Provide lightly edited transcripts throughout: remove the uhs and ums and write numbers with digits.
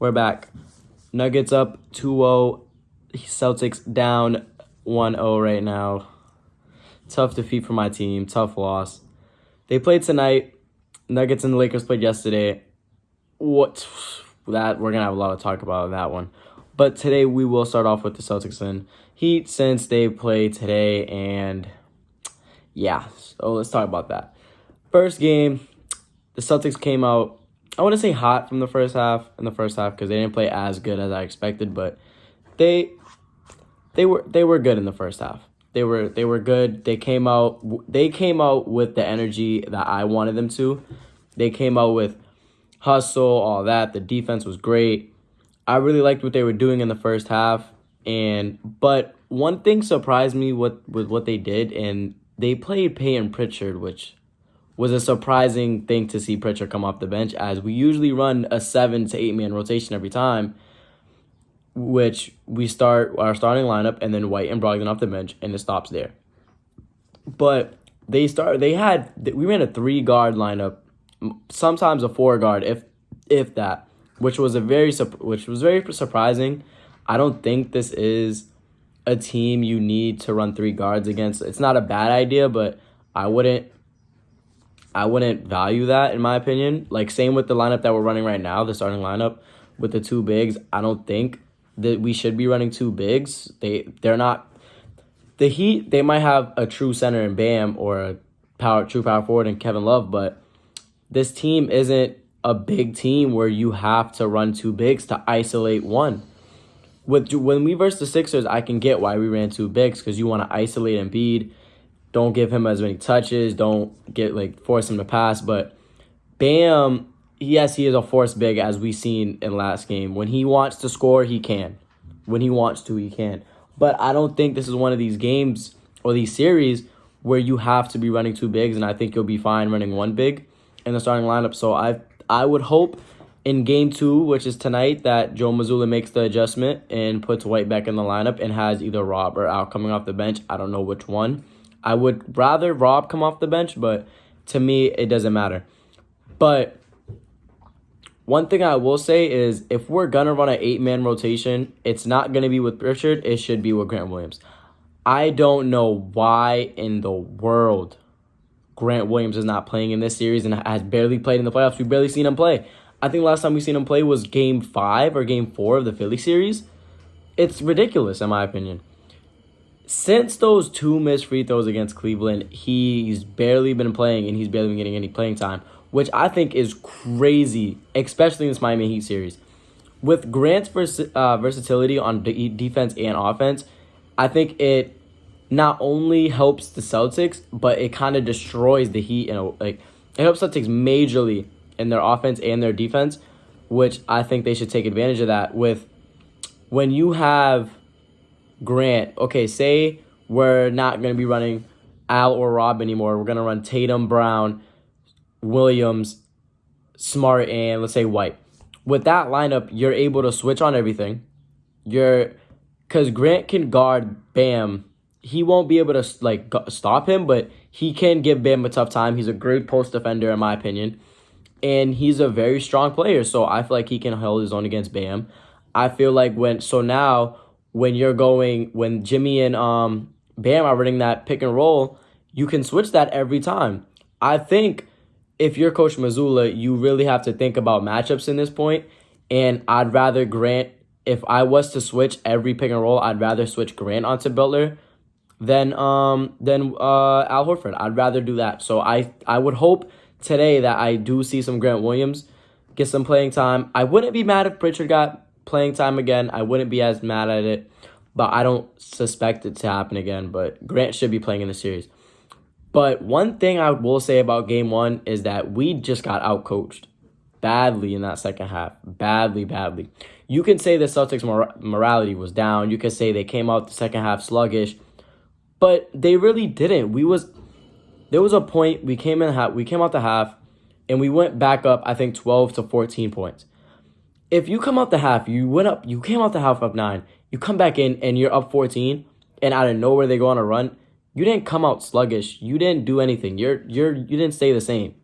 We're back. Nuggets up 2-0. Celtics down 1-0 right now. Tough defeat for my team. Tough loss. They played tonight. Nuggets and the Lakers played yesterday. We're gonna have a lot to talk about that one. But today we will start off with the Celtics and Heat since they played today, and yeah, so let's talk about that. First game, the Celtics came out, I want to say hot from the first half, because they didn't play as good as I expected, but they were good in the first half. They were good. They came out with the energy that I wanted them to. They came out with hustle, all that. The defense was great. I really liked what they were doing in the first half, but one thing surprised me with what they did, and they played Peyton Pritchard, which was a surprising thing to see Pritchard come off the bench, as we usually run a 7 to 8 man rotation every time, which we start our starting lineup and then White and Brogdon off the bench, and it stops there. But we ran a 3-guard lineup, sometimes a 4-guard, if that, which was very surprising. I don't think this is a team you need to run 3 guards against. It's not a bad idea, but I wouldn't value that, in my opinion. Like, same with the lineup that we're running right now, the starting lineup with the 2 bigs. I don't think that we should be running 2 bigs. They're not. The Heat, they might have a true center in Bam or a true power forward in Kevin Love, but this team isn't a big team where you have to run 2 bigs to isolate one. When we versus the Sixers, I can get why we ran 2 bigs, because you want to isolate Embiid. Don't give him as many touches. Don't force him to pass. But Bam, yes, he is a force big, as we seen in last game. When he wants to score, he can. When he wants to, he can. But I don't think this is one of these games or these series where you have to be running 2 bigs, and I think you'll be fine running 1 big in the starting lineup. So I would hope in game 2, which is tonight, that Joe Mazzulla makes the adjustment and puts White back in the lineup and has either Rob or Al coming off the bench. I don't know which one. I would rather Rob come off the bench, but to me, it doesn't matter. But one thing I will say is, if we're going to run an 8-man rotation, it's not going to be with Pritchard. It should be with Grant Williams. I don't know why in the world Grant Williams is not playing in this series and has barely played in the playoffs. We've barely seen him play. I think last time we seen him play was Game 5 or Game 4 of the Philly series. It's ridiculous, in my opinion. Since those 2 missed free throws against Cleveland, he's barely been playing, and he's barely been getting any playing time, which I think is crazy, especially in this Miami Heat series. With Grant's versatility on defense and offense, I think it not only helps the Celtics, but it kind of destroys the Heat. It helps Celtics majorly in their offense and their defense, which I think they should take advantage of that. When you have Grant, okay, say we're not going to be running Al or Rob anymore. We're going to run Tatum, Brown, Williams, Smart, and let's say White. With that lineup, you're able to switch on everything. Because Grant can guard Bam. He won't be able to stop him, but he can give Bam a tough time. He's a great post defender, in my opinion. And he's a very strong player, so I feel like he can hold his own against Bam. I feel like when Jimmy and Bam are running that pick and roll, you can switch that every time. I think if you're Coach Mazzulla, you really have to think about matchups in this point, and I'd rather Grant, if I was to switch every pick and roll, I'd rather switch Grant onto Butler than Al Horford. I'd rather do that. So I would hope today that I do see some Grant Williams get some playing time. I wouldn't be mad if Pritchard got playing time again. I wouldn't be as mad at it, but I don't suspect it to happen again. But Grant should be playing in the series. But one thing I will say about Game 1 is that we just got outcoached badly in that second half. Badly. You can say the Celtics' morality was down. You could say they came out the second half sluggish, but they really didn't. There was a point we came out the half, and we went back up, I think, 12 to 14 points. If you come out the half, you came out the half up 9, you come back in and you're up 14, and out of nowhere they go on a run, you didn't come out sluggish. You didn't do anything. You didn't stay the same.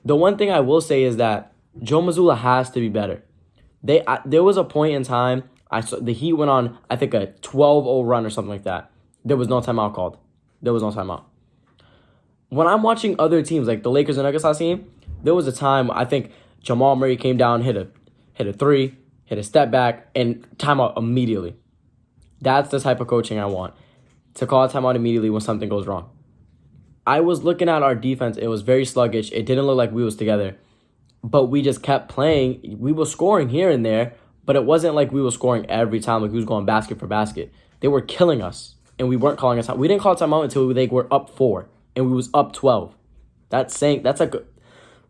The one thing I will say is that Joe Mazzulla has to be better. There was a point in time I saw the Heat went on, I think, a 12-0 run or something like that. There was no timeout called. There was no timeout. When I'm watching other teams like the Lakers and Nuggets last game, there was a time I think Jamal Murray came down, hit a three, hit a step back, and timeout immediately. That's the type of coaching I want. To call a timeout immediately when something goes wrong. I was looking at our defense. It was very sluggish. It didn't look like we was together. But we just kept playing. We were scoring here and there, but it wasn't like we were scoring every time, like we was going basket for basket. They were killing us, and we weren't calling us out. We didn't call timeout until they were up 4, and we was up 12. That's like,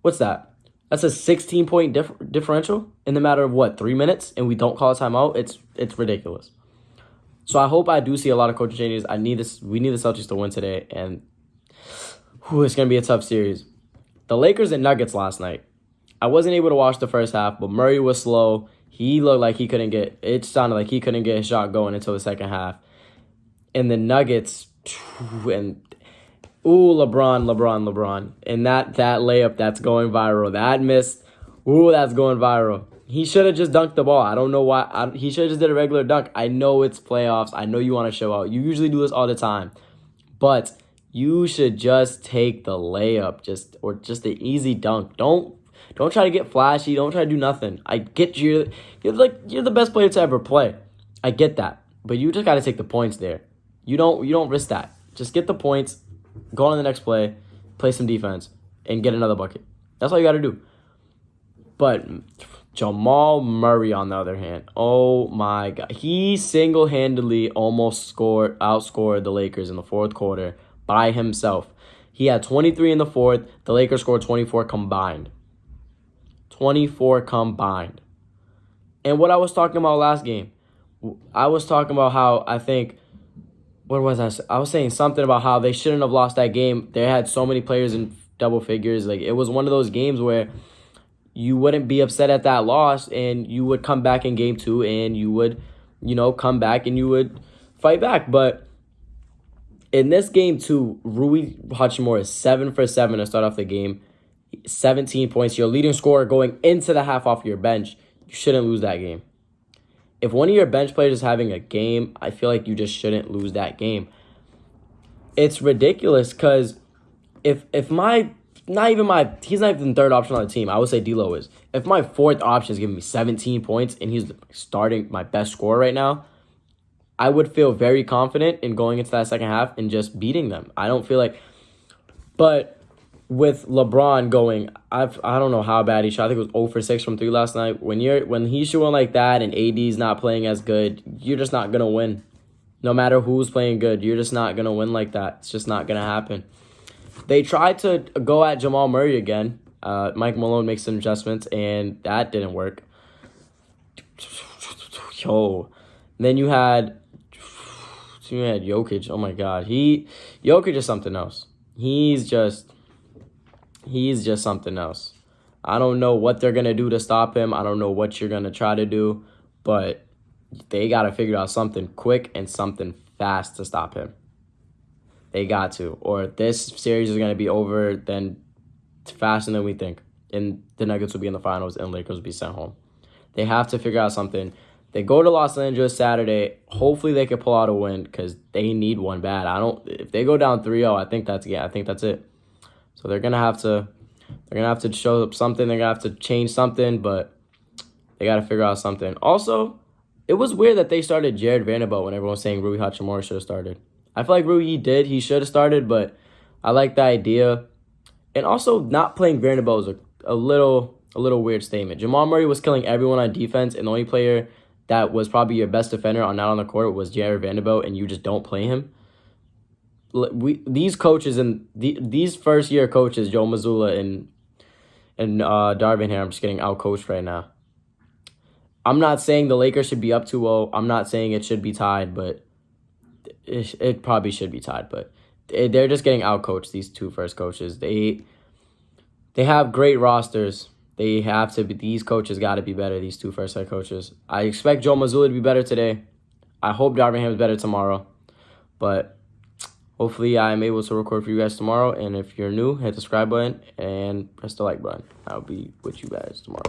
what's that? That's a 16-point differential in the matter of, 3 minutes, and we don't call a timeout? It's ridiculous. So I hope I do see a lot of coaching changes. We need the Celtics to win today, and it's going to be a tough series. The Lakers and Nuggets last night. I wasn't able to watch the first half, but Murray was slow. He looked like it sounded like he couldn't get his shot going until the second half. And the Nuggets, LeBron. And that layup that's going viral. That miss, that's going viral. He should have just dunked the ball. I don't know why. He should have just did a regular dunk. I know it's playoffs. I know you want to show out. You usually do this all the time. But you should just take the layup, or just the easy dunk. Don't try to get flashy. Don't try to do nothing. I get you're the best player to ever play. I get that. But you just got to take the points there. You don't risk that. Just get the points, go on to the next play some defense, and get another bucket. That's all you got to do. But Jamal Murray, on the other hand, oh my God. He single-handedly almost outscored the Lakers in the fourth quarter by himself. He had 23 in the fourth. The Lakers scored 24 combined. 24 combined. And what I was talking about last game, I was talking about how I think, what was I? I was saying something about how they shouldn't have lost that game. They had so many players in double figures. Like, it was one of those games where you wouldn't be upset at that loss, and you would come back in game 2, and you would, come back and you would fight back. But in this game 2, Rui Hachimura is 7 for 7 to start off the game. 17 points. Your leading scorer going into the half off your bench. You shouldn't lose that game. If one of your bench players is having a game, I feel like you just shouldn't lose that game. It's ridiculous because if he's not even third option on the team. I would say D'Lo is. If my fourth option is giving me 17 points and he's starting my best scorer right now, I would feel very confident in going into that second half and just beating them. I don't feel like, but with LeBron going, I don't know how bad he shot. I think it was 0 for 6 from 3 last night. When he's shooting like that and AD's not playing as good, you're just not gonna win. No matter who's playing good, you're just not gonna win like that. It's just not gonna happen. They tried to go at Jamal Murray again. Mike Malone makes some adjustments, and that didn't work. Yo, and then you had Jokic. Oh my God, Jokic is something else. He's just something else. I don't know what they're going to do to stop him. I don't know what you're going to try to do, but they got to figure out something quick and something fast to stop him. They got to, or this series is going to be over then faster than we think, and the Nuggets will be in the finals and Lakers will be sent home. They have to figure out something. They go to Los Angeles Saturday. Hopefully they can pull out a win because they need one bad. If they go down 3-0, I think that's it. So they're gonna have to show up something. They're gonna have to change something, but they gotta figure out something. Also, it was weird that they started Jared Vanderbilt when everyone was saying Rui Hachimura should have started. I feel like he should have started, but I like the idea. And also, not playing Vanderbilt is a little weird statement. Jamal Murray was killing everyone on defense, and the only player that was probably your best defender not on the court was Jared Vanderbilt, and you just don't play him. These coaches and these first year coaches, Joe Mazzulla and Darvin here, I'm just getting out coached right now. I'm not saying the Lakers should be up 2-0. I'm not saying it should be tied, but it probably should be tied. But they're just getting out coached. These two first coaches, they have great rosters. They have to be. These coaches got to be better. These two first head coaches. I expect Joe Mazzulla to be better today. I hope Darvin Ham is better tomorrow, but hopefully I'm able to record for you guys tomorrow. And if you're new, hit the subscribe button and press the like button. I'll be with you guys tomorrow.